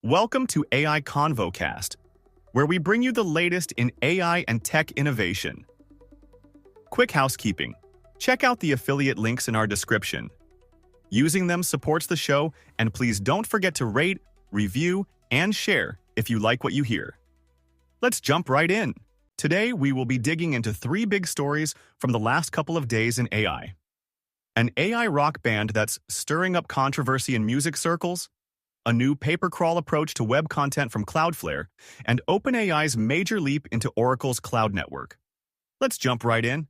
Welcome to AI ConvoCast, where we bring you the latest in AI and tech innovation. Quick housekeeping. Check out the affiliate links in our description. Using them supports the show, and please don't forget to rate, review, and share if you like what you hear. Let's jump right in. Today, we will be digging into three big stories from the last couple of days in AI. An AI rock band that's stirring up controversy in music circles, a new pay-per-crawl approach to web content from Cloudflare, and OpenAI's major leap into Oracle's cloud network. Let's jump right in.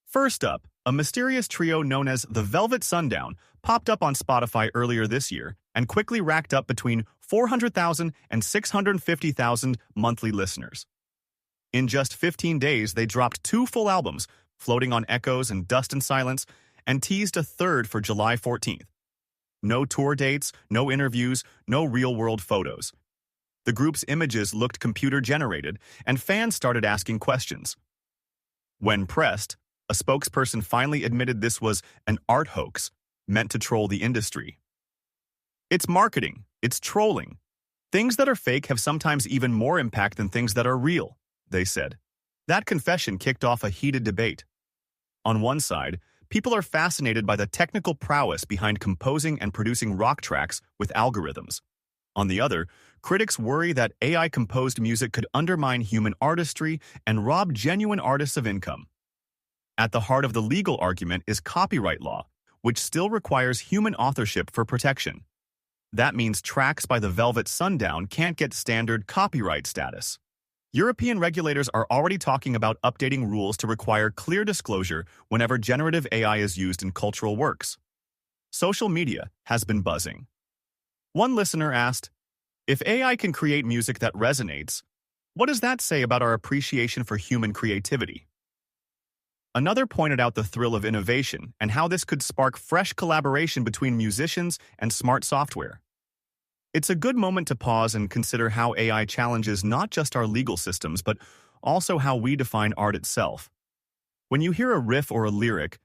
First up, a mysterious trio known as the Velvet Sundown popped up on Spotify earlier this year and quickly racked up between 400,000 and 650,000 monthly listeners. In just 15 days, they dropped 2 full albums, Floating on Echoes and Dust and Silence, and teased a third for July 14th. No tour dates, no interviews, no real-world photos. The group's images looked computer-generated, and fans started asking questions. When pressed, a spokesperson finally admitted this was an art hoax meant to troll the industry. It's marketing, it's trolling. Things that are fake have sometimes even more impact than things that are real, they said. That confession kicked off a heated debate. On one side, people are fascinated by the technical prowess behind composing and producing rock tracks with algorithms. On the other, critics worry that AI-composed music could undermine human artistry and rob genuine artists of income. At the heart of the legal argument is copyright law, which still requires human authorship for protection. That means tracks by the Velvet Sundown can't get standard copyright status. European regulators are already talking about updating rules to require clear disclosure whenever generative AI is used in cultural works. Social media has been buzzing. One listener asked, "If AI can create music that resonates, what does that say about our appreciation for human creativity?" Another pointed out the thrill of innovation and how this could spark fresh collaboration between musicians and smart software. It's a good moment to pause and consider how AI challenges not just our legal systems, but also how we define art itself. When you hear a riff or a lyric,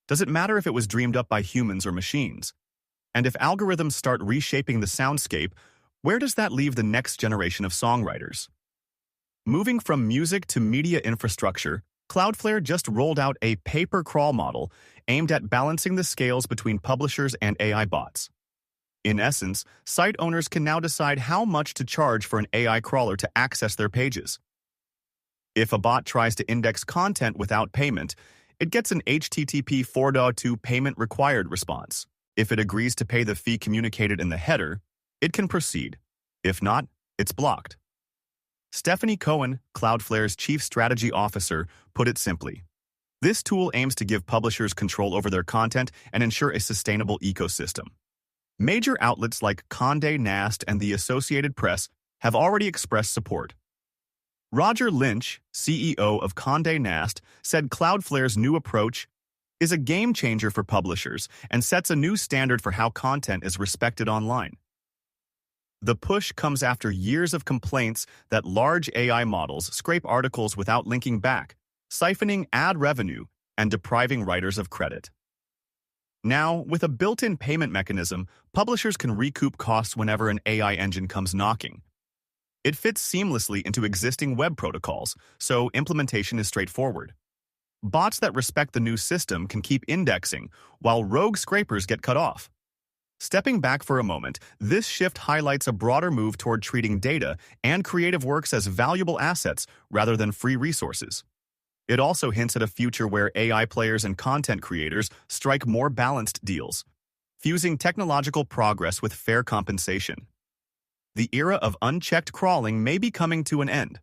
does it matter if it was dreamed up by humans or machines? And if algorithms start reshaping the soundscape, where does that leave the next generation of songwriters? Moving from music to media infrastructure, Cloudflare just rolled out a pay-per-crawl model aimed at balancing the scales between publishers and AI bots. In essence, site owners can now decide how much to charge for an AI crawler to access their pages. If a bot tries to index content without payment, it gets an HTTP 4.2 payment required response. If it agrees to pay the fee communicated in the header, it can proceed. If not, it's blocked. Stephanie Cohen, Cloudflare's chief strategy officer, put it simply. This tool aims to give publishers control over their content and ensure a sustainable ecosystem. Major outlets like Condé Nast and the Associated Press have already expressed support. Roger Lynch, CEO of Condé Nast, said Cloudflare's new approach is a game changer for publishers and sets a new standard for how content is respected online. The push comes after years of complaints that large AI models scrape articles without linking back, siphoning ad revenue and depriving writers of credit. Now, with a built-in payment mechanism, publishers can recoup costs whenever an AI engine comes knocking. It fits seamlessly into existing web protocols, so implementation is straightforward. Bots that respect the new system can keep indexing, while rogue scrapers get cut off. Stepping back for a moment, this shift highlights a broader move toward treating data and creative works as valuable assets rather than free resources. It also hints at a future where AI players and content creators strike more balanced deals, fusing technological progress with fair compensation. The era of unchecked crawling may be coming to an end.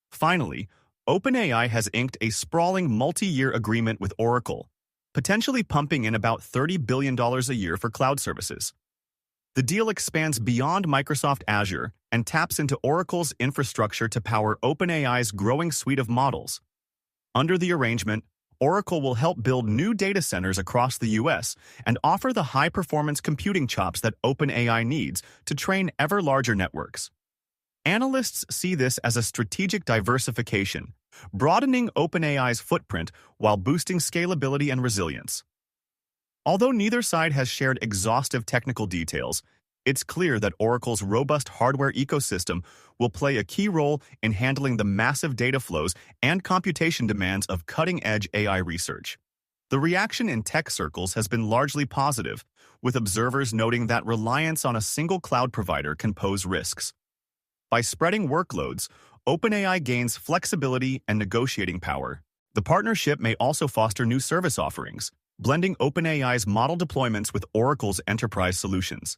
Finally, OpenAI has inked a sprawling multi-year agreement with Oracle, potentially pumping in about $30 billion a year for cloud services. The deal expands beyond Microsoft Azure and taps into Oracle's infrastructure to power OpenAI's growing suite of models. Under the arrangement, Oracle will help build new data centers across the US and offer the high-performance computing chops that OpenAI needs to train ever larger networks. Analysts see this as a strategic diversification, broadening OpenAI's footprint while boosting scalability and resilience. Although neither side has shared exhaustive technical details, It's clear that Oracle's robust hardware ecosystem will play a key role in handling the massive data flows and computation demands of cutting-edge AI research. The reaction in tech circles has been largely positive, with observers noting that reliance on a single cloud provider can pose risks. By spreading workloads, OpenAI gains flexibility and negotiating power. The partnership may also foster new service offerings, blending OpenAI's model deployments with Oracle's enterprise solutions.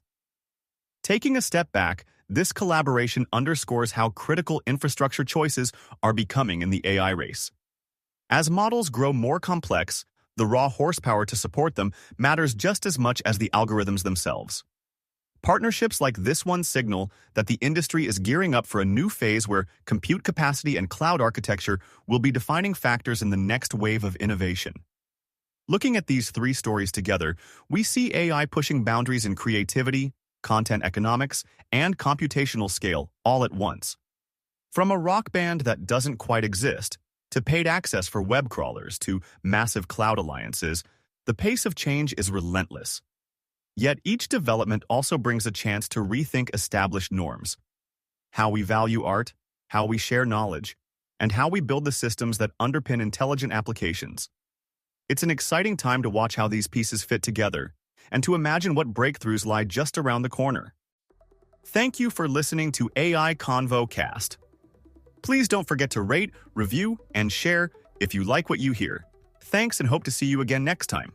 Taking a step back, this collaboration underscores how critical infrastructure choices are becoming in the AI race. As models grow more complex, the raw horsepower to support them matters just as much as the algorithms themselves. Partnerships like this one signal that the industry is gearing up for a new phase where compute capacity and cloud architecture will be defining factors in the next wave of innovation. Looking at these three stories together, we see AI pushing boundaries in creativity, content economics, and computational scale all at once. From a rock band that doesn't quite exist, to paid access for web crawlers, to massive cloud alliances, the pace of change is relentless. Yet each development also brings a chance to rethink established norms. How we value art, how we share knowledge, and how we build the systems that underpin intelligent applications. It's an exciting time to watch how these pieces fit together, and to imagine what breakthroughs lie just around the corner. Thank you for listening to AI Convo Cast. Please don't forget to rate, review, and share if you like what you hear. Thanks and hope to see you again next time.